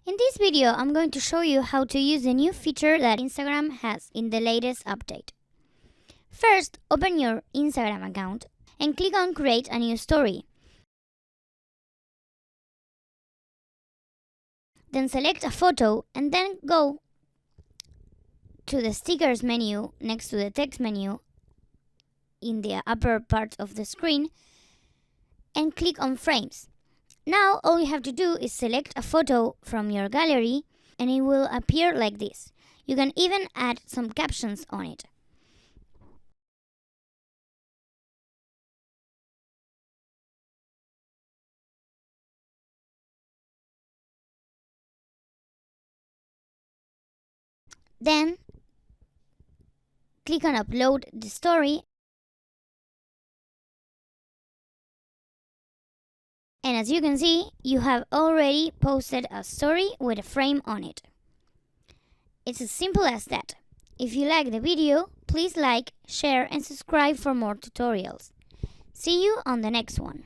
In this video, I'm going to show you how to use the new feature that Instagram has in the latest update. First, open your Instagram account and click on Create a new story. Then select a photo and then go to the stickers menu next to the text menu in the upper part of the screen and click on Frames. Now all you have to do is select a photo from your gallery and it will appear like this. You can even add some captions on it. Then click on Upload the story, and as you can see, you have already posted a story with a frame on it. It's as simple as that. If you like the video, please like, share and subscribe for more tutorials. See you on the next one.